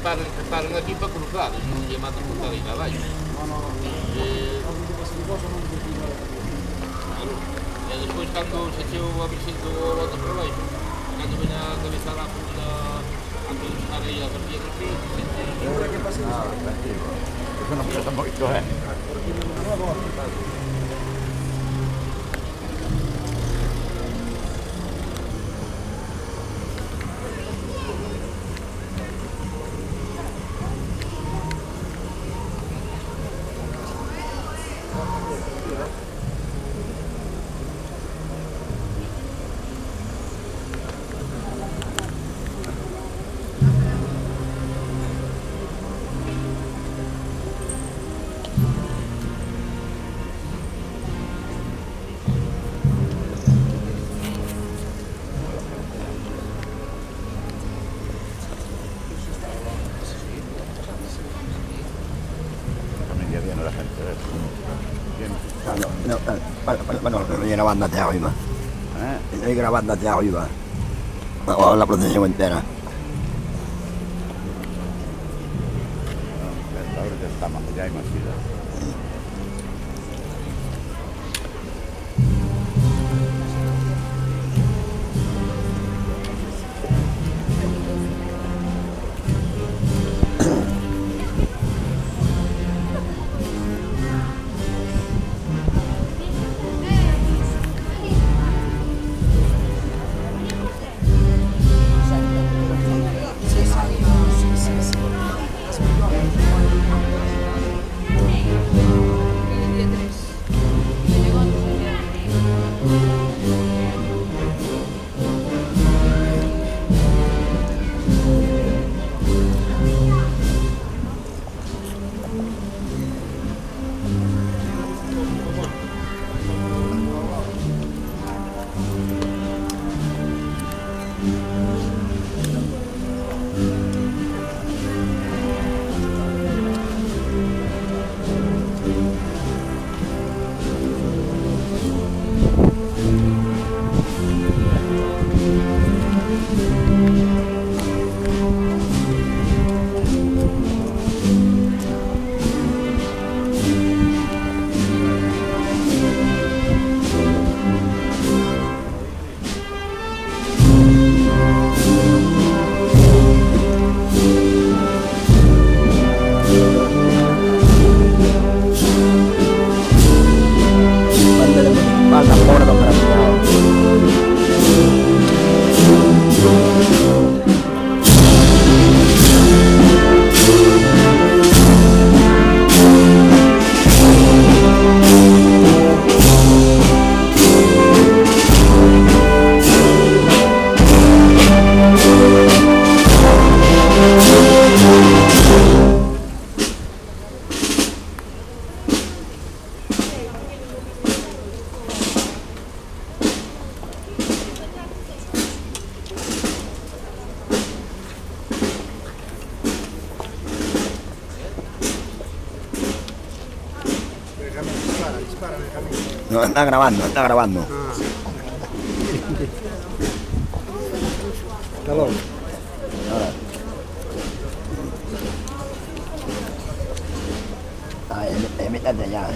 paran aquí para cruzar, non lle matan cruzar aí abaixo. Claro. E despois cando se cheo a visito a volta para baixo, cando ven a cabeza da punta a cruzar aí a partida do fin, tranquilo. Eso non pesa moito, Bueno, estoy grabando hacia arriba. Estoy grabando hacia arriba. La procesión entera. Ahora ya estamos, ya hay más vida. No, está grabando, está grabando. Hasta luego. Ahora. Métate ya.